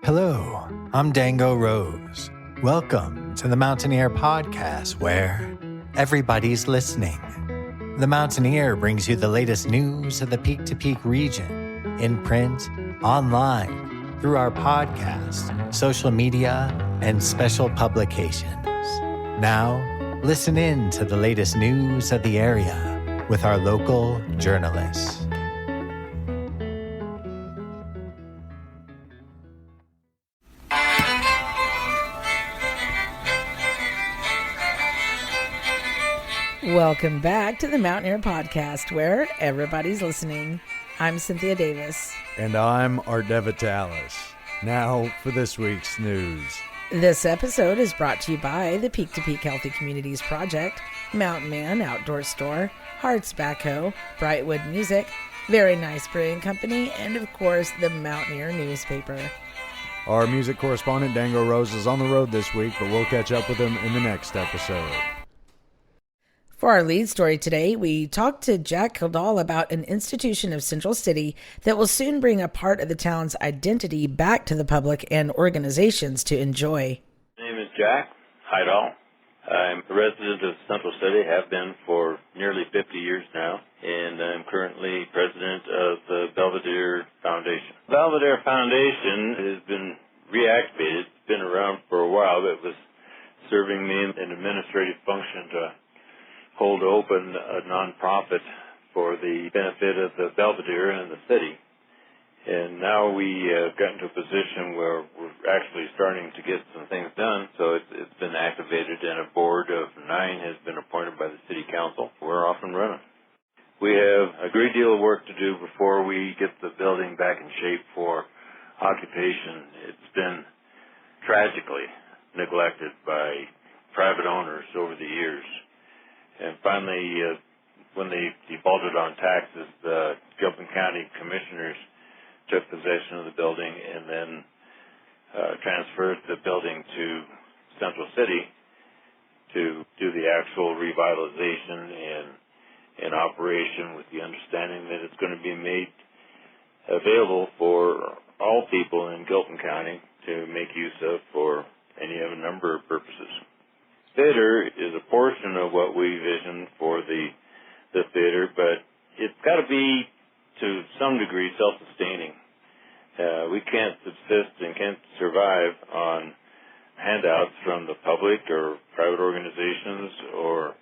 Hello, I'm Dango Rose. Welcome to the Mountaineer Podcast, where everybody's listening. The Mountaineer brings you the latest news of the Peak to Peak region, in print, online, through our podcast, social media, and special publications. Now, listen in to the latest news of the area with our local journalists. Welcome back to the Mountaineer Podcast, where everybody's listening. I'm Cynthia Davis. And I'm Art Devitalis. Now for this week's news. This episode is brought to you by the Peak to Peak Healthy Communities Project, Mountain Man Outdoor Store, Hardt's Backhoe, Brightwood Music, Very Nice Brewing Company, and of course, the Mountaineer newspaper. Our music correspondent Dango Rose is on the road this week, but we'll catch up with him in the next episode. For our lead story today, we talked to Jack Hidahl about an institution of Central City that will soon bring a part of the town's identity back to the public and organizations to enjoy. My name is Jack Hidahl. I'm a resident of Central City, have been for nearly 50 years now, and I'm currently president of the Belvidere Foundation. The Belvidere Foundation has been reactivated. It's been around for a while, but it was serving me in an administrative function to hold open a nonprofit for the benefit of the Belvidere and the city. And now we got into a position where we're actually starting to get some things done, so it's been activated, and a board of 9 has been appointed by the city council. We're off and running. We have a great deal of work to do before we get the building back in shape for occupation. It's been tragically neglected by private owners over the years. And finally, when they defaulted on taxes, the Gilpin County commissioners took possession of the building and then transferred the building to Central City to do the actual revitalization and operation, with the understanding that it's going to be made available for all people in Gilpin County to make use of for any of a number of purposes. Theater is a portion of what we vision for the theater, but it's got to be, to some degree, self-sustaining. We can't subsist and can't survive on handouts from the public or private organizations or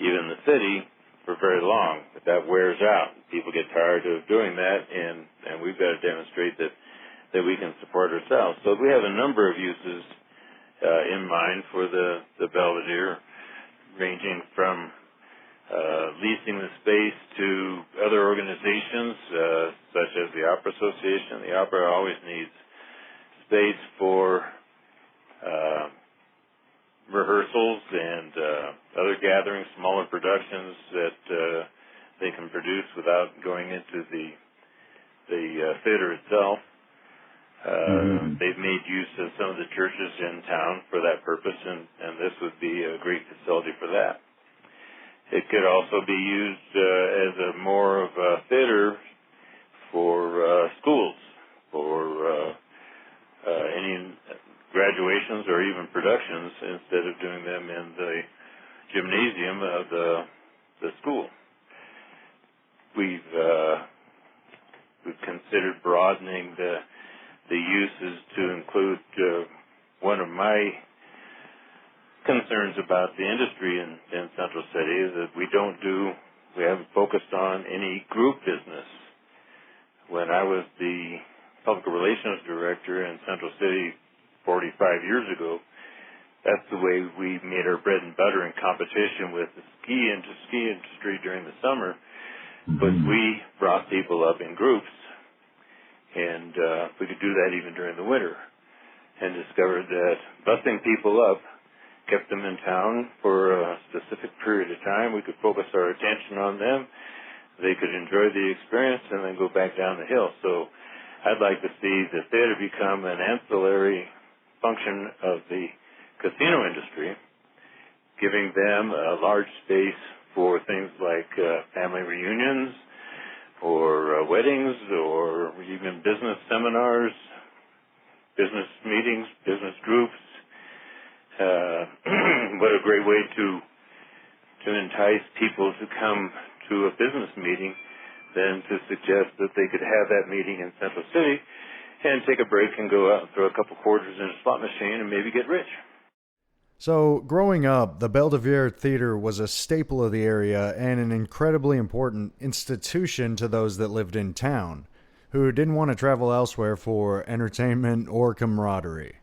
even the city for very long. But that wears out. People get tired of doing that, and we've got to demonstrate that we can support ourselves. So we have a number of uses in mind for the Belvidere, ranging from leasing the space to other organizations such as the Opera Association. The Opera always needs space for rehearsals and other gatherings, smaller productions that they can produce without going into the theater itself. They've made use of some of the churches in town for that purpose, and this would be a great facility for that. It could also be used as a more of a theater for schools, for any graduations or even productions, instead of doing them in the gymnasium of the school. We've considered broadening the uses to include one of my concerns about the industry in Central City is that we haven't focused on any group business. When I was the public relations director in Central City 45 years ago, that's the way we made our bread and butter in competition with the ski industry during the summer, but we brought people up in groups. And we could do that even during the winter, and discovered that busing people up kept them in town for a specific period of time. We could focus our attention on them. They could enjoy the experience and then go back down the hill. So I'd like to see the theater become an ancillary function of the casino industry, giving them a large space for things like family reunions, or weddings, or even business seminars, business meetings, business groups. What a great way to entice people to come to a business meeting than to suggest that they could have that meeting in Central City and take a break and go out and throw a couple quarters in a slot machine and maybe get rich. So, growing up, the Belvidere Theater was a staple of the area and an incredibly important institution to those that lived in town, who didn't want to travel elsewhere for entertainment or camaraderie.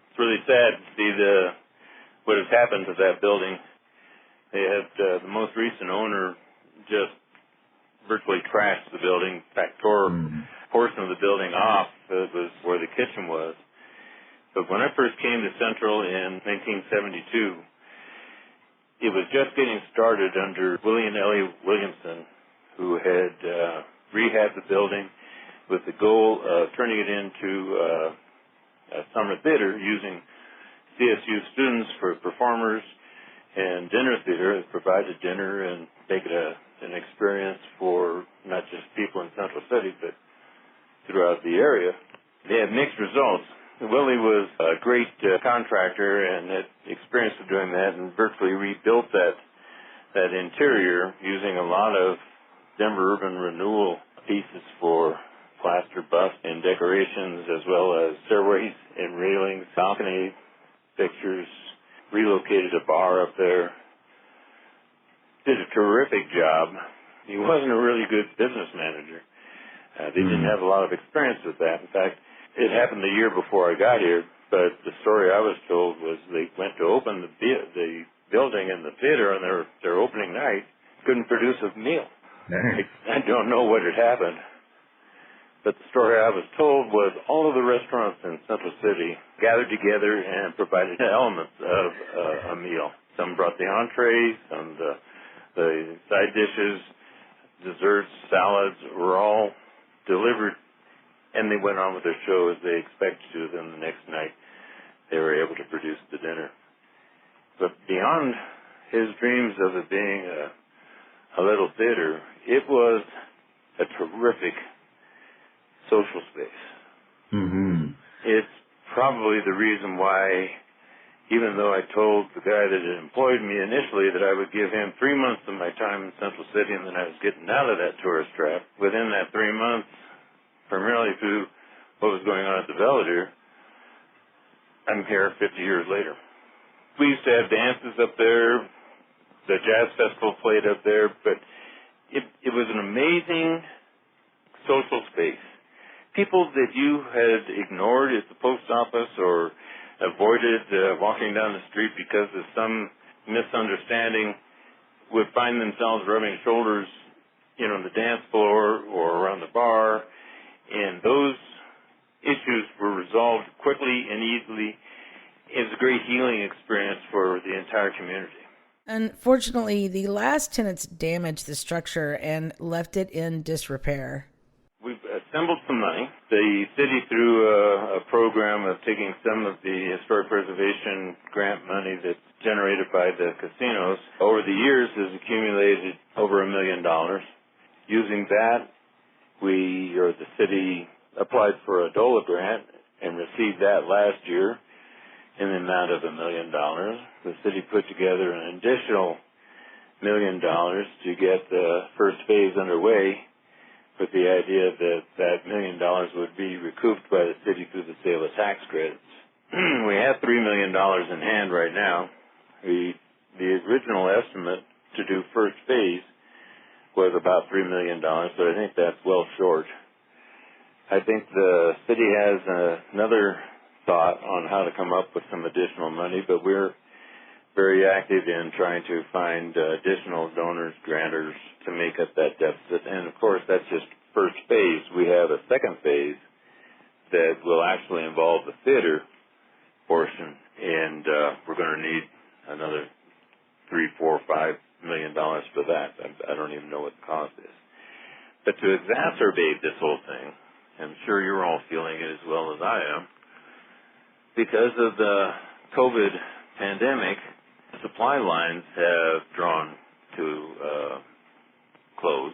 It's really sad to see what has happened to that building. They had the most recent owner just virtually trashed the building, in fact, tore a portion of the building off. That was where the kitchen was. But when I first came to Central in 1972, it was just getting started under William L. Williamson, who had rehabbed the building with the goal of turning it into a summer theater using CSU students for performers and dinner theater. It provided dinner and make it an experience for not just people in Central City, but throughout the area. They had mixed results. Willie was a great contractor and had experience of doing that and virtually rebuilt that interior using a lot of Denver urban renewal pieces for plaster bust and decorations, as well as stairways and railings, balcony fixtures, relocated a bar up there. Did a terrific job. He wasn't a really good business manager. They didn't have a lot of experience with that. In fact, it happened the year before I got here, but the story I was told was they went to open the building and the theater on their opening night, couldn't produce a meal. I don't know what had happened, but the story I was told was all of the restaurants in Central City gathered together and provided elements of a meal. Some brought the entrees, some the side dishes, desserts, salads were all delivered, and they went on with their show as they expected to. Then the next night, they were able to produce the dinner. But beyond his dreams of it being a little theater, it was a terrific social space. It's probably the reason why, even though I told the guy that had employed me initially that I would give him 3 months of my time in Central City and then I was getting out of that tourist trap, within that 3 months, primarily through what was going on at the Belvidere, I'm here 50 years later. We used to have dances up there. The jazz festival played up there, but it was an amazing social space. People that you had ignored at the post office or avoided walking down the street because of some misunderstanding would find themselves rubbing shoulders, on the dance floor or around the bar, and those issues were resolved quickly and easily. It was a great healing experience for the entire community. Unfortunately, the last tenants damaged the structure and left it in disrepair. We've assembled some money. The city, through a program of taking some of the historic preservation grant money that's generated by the casinos, over the years has accumulated over $1 million. Using that, the city applied for a DOLA grant and received that last year in the amount of $1 million. The city put together an additional $1 million to get the first phase underway, with the idea that that $1 million would be recouped by the city through the sale of tax credits. We have $3 million in hand right now. The original estimate to do first phase was about $3 million, but I think that's well short. I think the city has another thought on how to come up with some additional money, but we're very active in trying to find additional donors, grantors to make up that deficit. And of course, that's just first phase. We have a second phase that will actually involve the theater portion, and we're going to need another $3, $4, $5 million for that. I don't even know what the cost is. But to exacerbate this whole thing, I'm sure you're all feeling it as well as I am, because of the COVID pandemic, supply lines have drawn to close.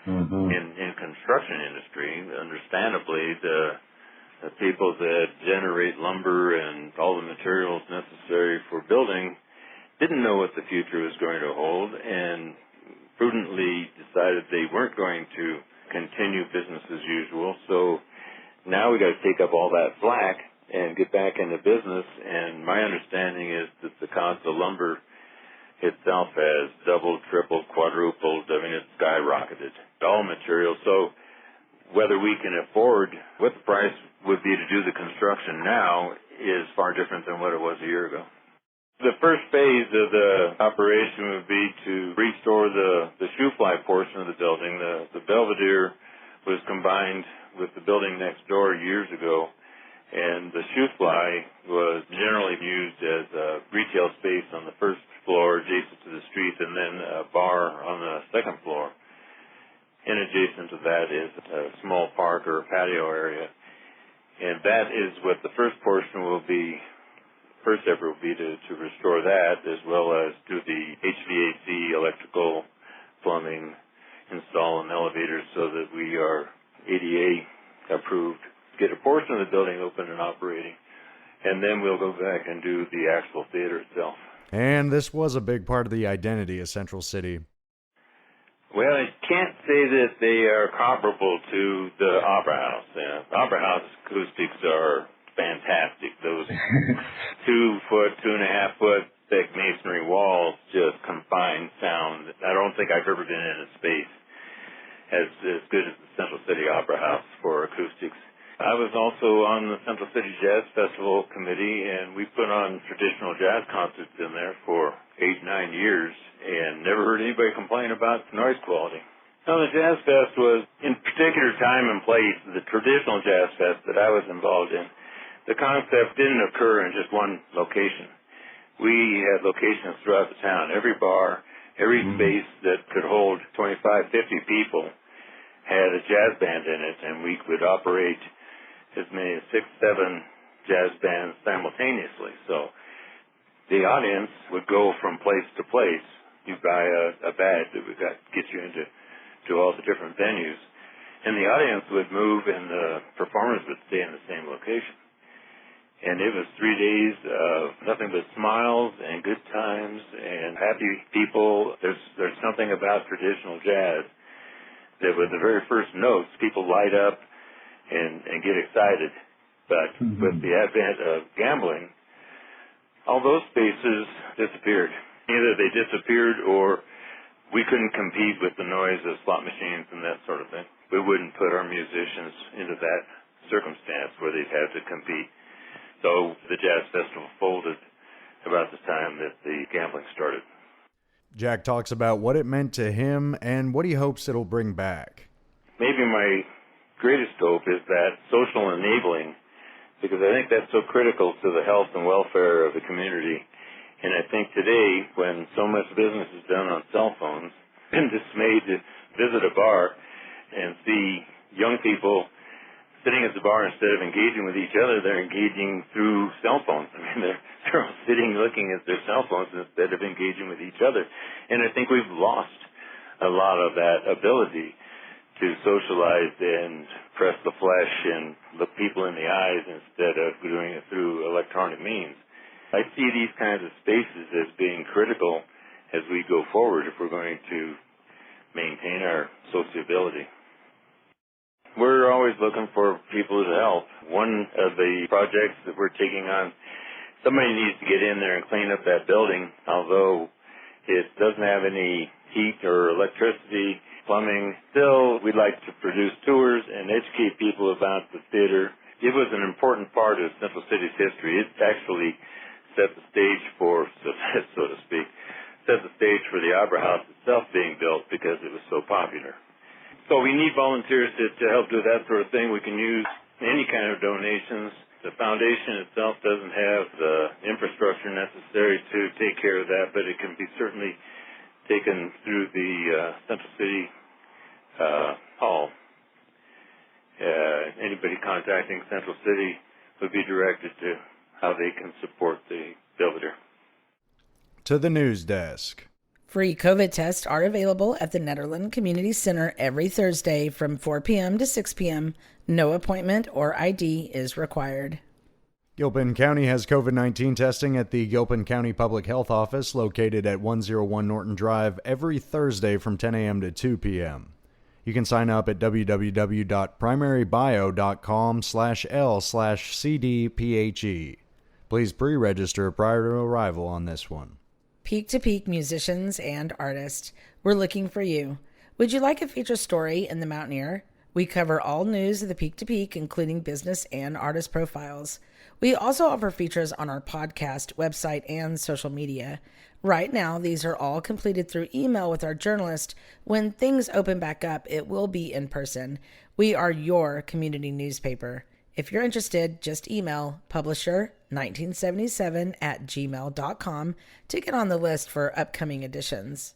In construction industry, understandably, the The people that generate lumber and all the materials necessary for building didn't know what the future was going to hold and prudently decided they weren't going to continue business as usual. So now we got to take up all that slack and get back into business. And my understanding is that the cost of lumber itself has doubled, tripled, quadrupled. I mean, it's skyrocketed. All materials. So whether we can afford what the price would be to do the construction now is far different than what it was a year ago. The first phase of the operation would be to restore the shoe fly portion of the building. The Belvidere was combined with the building next door years ago, and the shoe fly was generally used as a retail space on the first floor adjacent to the street and then a bar on the second floor. And adjacent to that is a small park or patio area. And that is what the first portion will be. First effort will be to restore that, as well as do the HVAC, electrical, plumbing, install an elevator so that we are ADA approved, get a portion of the building open and operating. And then we'll go back and do the actual theater itself. And this was a big part of the identity of Central City. Well, I can't say that they are comparable to the Opera House. Opera House acoustics are fantastic. Those 2-foot, 2.5-foot thick masonry walls just confine sound. I don't think I've ever been in a space as good as the Central City Opera House for acoustics. I was also on the Central City Jazz Festival committee, and we put on traditional jazz concerts in there for 8-9 years and never heard anybody complain about noise quality. Now, the Jazz Fest was, in particular time and place, the traditional Jazz Fest that I was involved in. The concept didn't occur in just one location. We had locations throughout the town. Every bar, every space that could hold 25, 50 people had a jazz band in it, and we could operate as many as 6, 7 jazz bands simultaneously. So the audience would go from place to place. You buy a badge that would get you into all the different venues, and the audience would move, and the performers would stay in the same location. And it was 3 days of nothing but smiles and good times and happy people. There's something about traditional jazz that with the very first notes, people light up and get excited. But with the advent of gambling, all those spaces disappeared. Either they disappeared or we couldn't compete with the noise of slot machines and that sort of thing. We wouldn't put our musicians into that circumstance where they'd have to compete. So the Jazz Festival folded about the time that the gambling started. Jack talks about what it meant to him and what he hopes it'll bring back. Maybe my greatest hope is that social enabling, because I think that's so critical to the health and welfare of the community. And I think today, when so much business is done on cell phones, I'm dismayed to visit a bar and see young people sitting at the bar. Instead of engaging with each other, they're engaging through cell phones. I mean, they're all sitting looking at their cell phones instead of engaging with each other. And I think we've lost a lot of that ability to socialize and press the flesh and look people in the eyes instead of doing it through electronic means. I see these kinds of spaces as being critical as we go forward if we're going to maintain our sociability. We're always looking for people to help. One of the projects that we're taking on, somebody needs to get in there and clean up that building, although it doesn't have any heat or electricity, plumbing. Still, we'd like to produce tours and educate people about the theater. It was an important part of Central City's history. It actually set the stage for, so to speak, set the stage for the Opera House itself being built because it was so popular. So we need volunteers to help do that sort of thing. We can use any kind of donations. The foundation itself doesn't have the infrastructure necessary to take care of that, but it can be certainly taken through the Central City Hall. Anybody contacting Central City would be directed to how they can support the Belvidere. To the news desk. Free COVID tests are available at the Nederland Community Center every Thursday from 4 p.m. to 6 p.m. No appointment or ID is required. Gilpin County has COVID-19 testing at the Gilpin County Public Health Office located at 101 Norton Drive every Thursday from 10 a.m. to 2 p.m. You can sign up at www.primarybio.com/L/CDPHE. Please pre-register prior to arrival on this one. Peak to Peak musicians and artists, we're looking for you. Would you like a feature story in the Mountaineer? We cover all news of the Peak to Peak, including business and artist profiles. We also offer features on our podcast, website, and social media. Right now, these are all completed through email with our journalist. When things open back up, it will be in person. We are your community newspaper. If you're interested, just email publisher1977@gmail.com to get on the list for upcoming editions.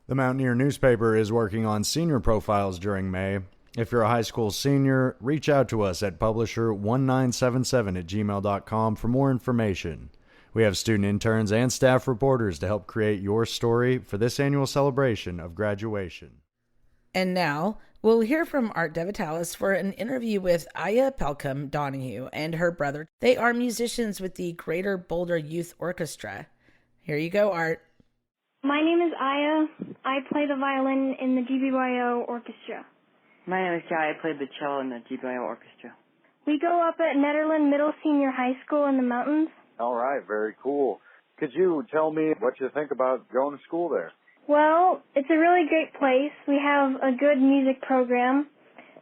The Mountaineer newspaper is working on senior profiles during May. If you're a high school senior, reach out to us at publisher1977@gmail.com for more information. We have student interns and staff reporters to help create your story for this annual celebration of graduation. And now, we'll hear from Art DeVitalis for an interview with Aya Donahue and her brother. They are musicians with the Greater Boulder Youth Orchestra. Here you go, Art. My name is Aya. I play the violin in the GBYO Orchestra. My name is Keahi. I played the cello in the GBYO Orchestra. We go up at Nederland Middle Senior High School in the mountains. All right, very cool. Could you tell me what you think about going to school there? Well, it's a really great place. We have a good music program,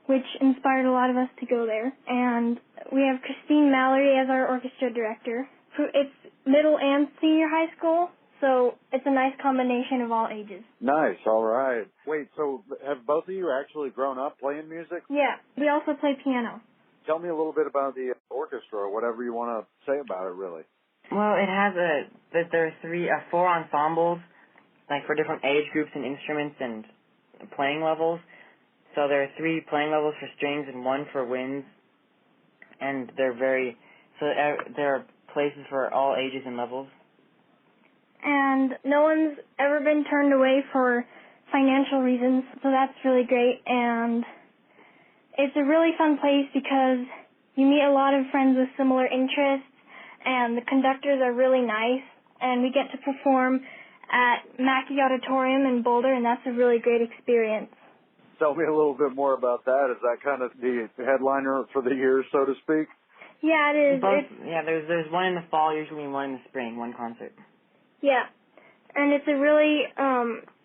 which inspired a lot of us to go there. And we have Christine Mallory as our orchestra director. It's middle and senior high school, so it's a nice combination of all ages. Nice, all right. Wait, so have both of you actually grown up playing music? Yeah, we also play piano. Tell me a little bit about the orchestra, or whatever you want to say about it, really. Well, it has there are four ensembles, like for different age groups and instruments and playing levels. So there are 3 playing levels for strings and 1 for winds, and there are places for all ages and levels. And no one's ever been turned away for financial reasons, so that's really great. And it's a really fun place because you meet a lot of friends with similar interests, and the conductors are really nice, and we get to perform at Mackey Auditorium in Boulder, and that's a really great experience. Tell me a little bit more about that. Is that kind of the headliner for the year, so to speak? Yeah, it is. There's one in the fall usually and one in the spring, one concert. Yeah, and it's a really,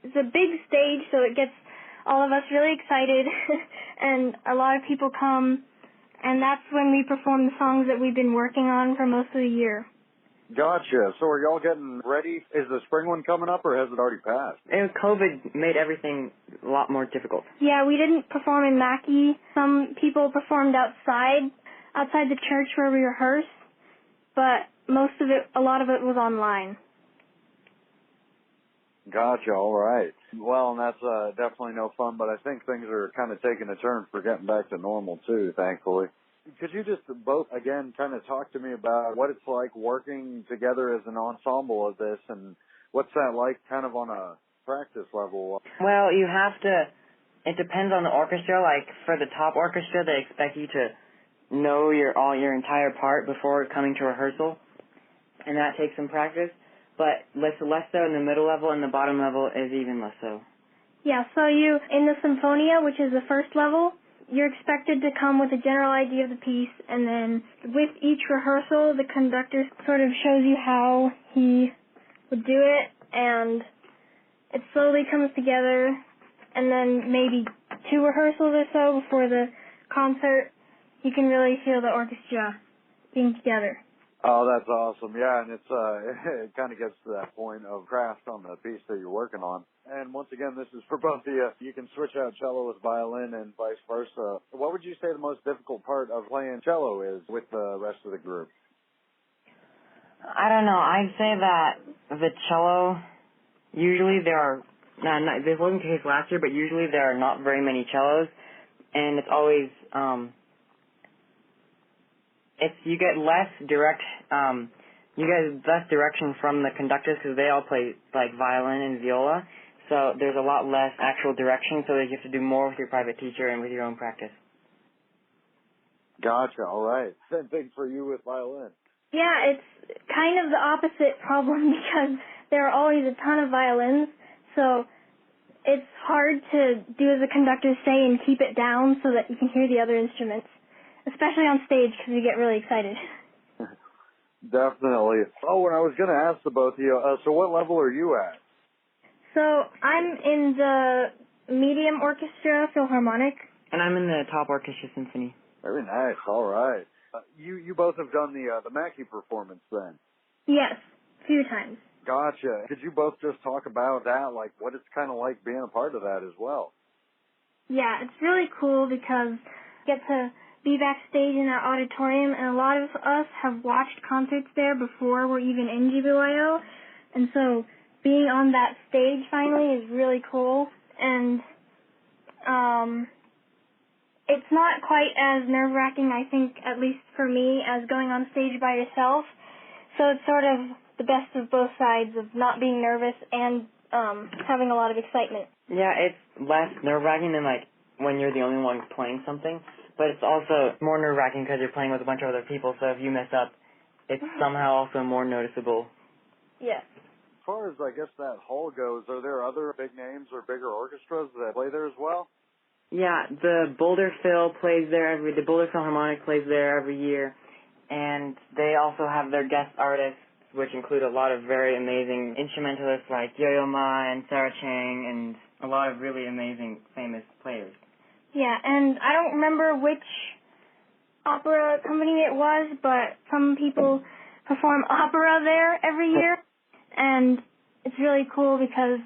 it's a big stage, so it gets all of us really excited, and a lot of people come, and that's when we perform the songs that we've been working on for most of the year. Gotcha. So are y'all getting ready? Is the spring one coming up, or has it already passed? COVID made everything a lot more difficult. Yeah, we didn't perform in Mackey. Some people performed outside the church where we rehearse, but a lot of it was online. Gotcha, all right. Well, and that's definitely no fun, but I think things are kind of taking a turn for getting back to normal, too, thankfully. Could you just both, again, kind of talk to me about what it's like working together as an ensemble of this, and what's that like kind of on a practice level? Well, it depends on the orchestra. Like, for the top orchestra, they expect you to know your entire part before coming to rehearsal, and that takes some practice. But less so in the middle level, and the bottom level is even less so. Yeah, so in the Symphonia, which is the first level, you're expected to come with a general idea of the piece, and then with each rehearsal, the conductor sort of shows you how he would do it, and it slowly comes together, and then maybe 2 rehearsals or so before the concert, you can really feel the orchestra being together. Oh, that's awesome. Yeah, and it kind of gets to that point of craft on the piece that you're working on. And once again, this is for both of you. You can switch out cello with violin and vice versa. What would you say the most difficult part of playing cello is with the rest of the group? I don't know. I'd say that the cello, usually this wasn't the case last year, but usually there are not very many cellos, and it's always, you get less direct you get less direction from the conductors because they all play like violin and viola. So there's a lot less actual direction, so you have to do more with your private teacher and with your own practice. Gotcha. All right. Same thing for you with violin. Yeah, it's kind of the opposite problem because there are always a ton of violins, so it's hard to do as the conductors say and keep it down so that you can hear the other instruments, especially on stage because you get really excited. Definitely. Oh, and I was going to ask the both of you, so what level are you at? So I'm in the medium orchestra philharmonic. And I'm in the top orchestra symphony. Very nice. All right. You both have done the Mackey performance then? Yes, a few times. Gotcha. Could you both just talk about that, like what it's kind of like being a part of that as well? Yeah, it's really cool because you get to be backstage in that auditorium, and a lot of us have watched concerts there before we're even in GBYO, and so being on that stage finally is really cool, and it's not quite as nerve-wracking, I think, at least for me, as going on stage by yourself. So it's sort of the best of both sides of not being nervous and having a lot of excitement. Yeah, it's less nerve-wracking than like when you're the only one playing something, but it's also more nerve-wracking because you're playing with a bunch of other people, so if you mess up, it's somehow also more noticeable. Yes. As far as, I guess, that hall goes, are there other big names or bigger orchestras that play there as well? Yeah, the Boulder the Boulder Philharmonic plays there every year, and they also have their guest artists, which include a lot of very amazing instrumentalists like Yo-Yo Ma and Sarah Chang, and a lot of really amazing, famous players. Yeah, and I don't remember which opera company it was, but some people perform opera there every year, and it's really cool because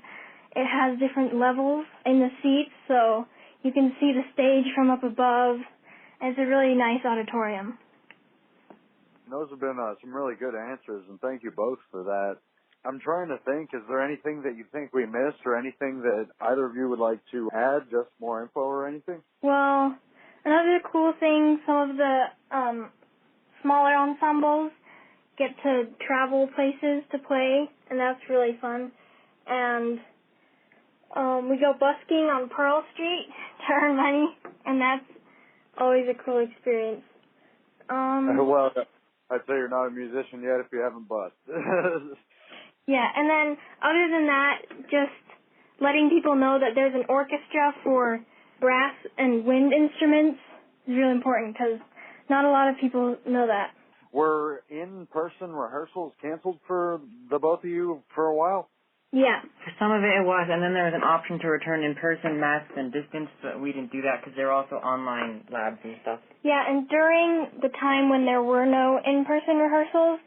it has different levels in the seats, so you can see the stage from up above, and it's a really nice auditorium. Those have been some really good answers, and thank you both for that. I'm trying to think, is there anything that you think we missed or anything that either of you would like to add, just more info or anything? Well, another cool thing, some of the smaller ensembles get to travel places to play, and that's really fun. And we go busking on Pearl Street to earn money, and that's always a cool experience. Well, I'd say you're not a musician yet if you haven't busked. Yeah, and then other than that, just letting people know that there's an orchestra for brass and wind instruments is really important because not a lot of people know that. Were in-person rehearsals canceled for the both of you for a while? Yeah. For some of it was, and then there was an option to return in person, masked and distance, but we didn't do that because there were also online labs and stuff. Yeah, and during the time when there were no in-person rehearsals,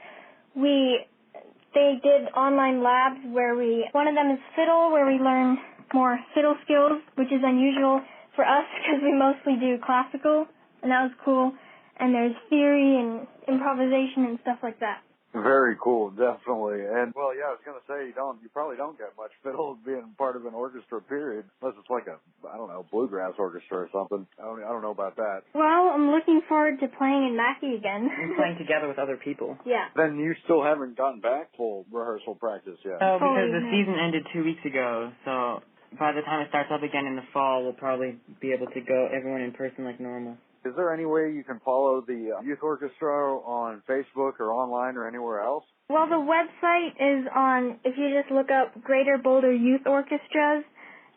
they did online labs where one of them is fiddle, where we learn more fiddle skills, which is unusual for us because we mostly do classical, and that was cool. And there's theory and improvisation and stuff like that. Very cool, definitely. And, well, yeah, I was going to say, you probably don't get much fiddle being part of an orchestra, period, unless it's like a, I don't know, bluegrass orchestra or something. I don't know about that. Well, I'm looking forward to playing in Mackey again. And playing together with other people. Yeah. Then you still haven't gotten back full rehearsal practice yet. Oh, because the season ended 2 weeks ago, so by the time it starts up again in the fall, we'll probably be able to go everyone in person like normal. Is there any way you can follow the youth orchestra on Facebook or online or anywhere else? Well, the website is on, if you just look up Greater Boulder Youth Orchestras,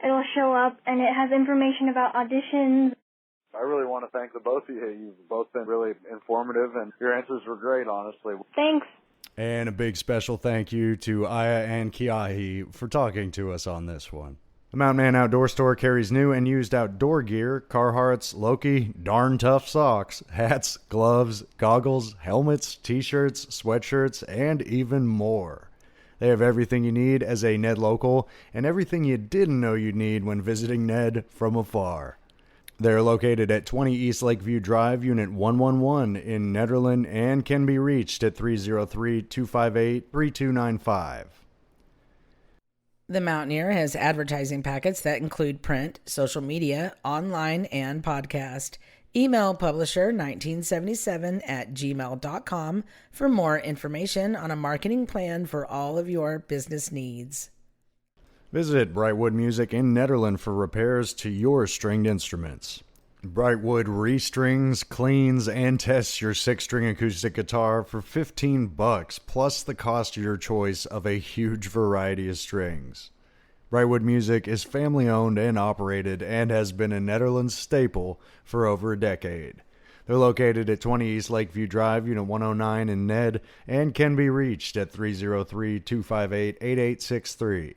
it'll show up, and it has information about auditions. I really want to thank the both of you. You've both been really informative, and your answers were great, honestly. Thanks. And a big special thank you to Aya and Keahi for talking to us on this one. The Mountain Man Outdoor Store carries new and used outdoor gear, Carhartts, Loki, darn tough socks, hats, gloves, goggles, helmets, t-shirts, sweatshirts, and even more. They have everything you need as a Ned local and everything you didn't know you'd need when visiting Ned from afar. They're located at 20 East Lakeview Drive, Unit 111 in Nederland, and can be reached at 303-258-3295. The Mountaineer has advertising packets that include print, social media, online, and podcast. Email publisher1977@gmail.com for more information on a marketing plan for all of your business needs. Visit Brightwood Music in Nederland for repairs to your stringed instruments. Brightwood restrings, cleans, and tests your 6-string acoustic guitar for $15 plus the cost of your choice of a huge variety of strings. Brightwood Music is family-owned and operated and has been a Netherlands staple for over a decade. They're located at 20 East Lakeview Drive, Unit 109 in Ned, and can be reached at 303-258-8863.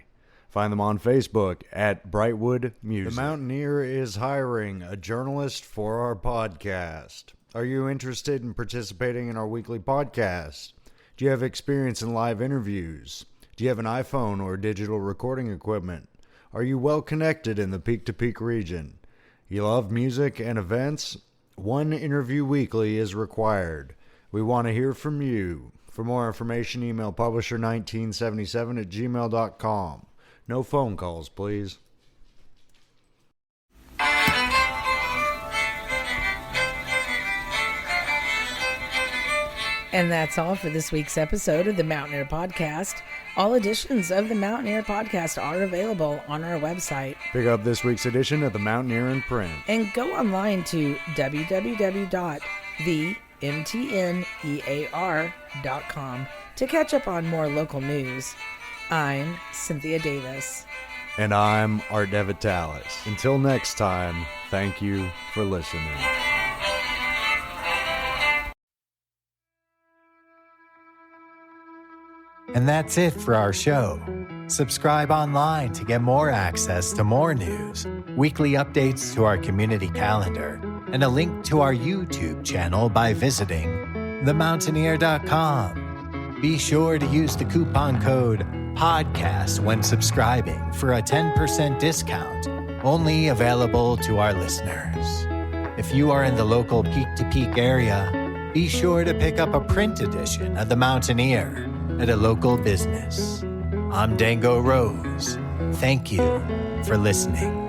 Find them on Facebook at Brightwood Music. The Mountaineer is hiring a journalist for our podcast. Are you interested in participating in our weekly podcast? Do you have experience in live interviews? Do you have an iPhone or digital recording equipment? Are you well connected in the Peak-to-Peak region? You love music and events? One interview weekly is required. We want to hear from you. For more information, email publisher1977@gmail.com. No phone calls, please. And that's all for this week's episode of the Mountaineer Podcast. All editions of the Mountaineer Podcast are available on our website. Pick up this week's edition of the Mountaineer in print. And go online to www.themtnear.com to catch up on more local news. I'm Cynthia Davis. And I'm Art DeVitalis. Until next time, thank you for listening. And that's it for our show. Subscribe online to get more access to more news, weekly updates to our community calendar, and a link to our YouTube channel by visiting themountaineer.com. Be sure to use the coupon code PODCAST when subscribing for a 10% discount, only available to our listeners. If you are in the local Peak-to-Peak area, be sure to pick up a print edition of the Mountaineer at a local business. I'm Dango Rose. Thank you for listening.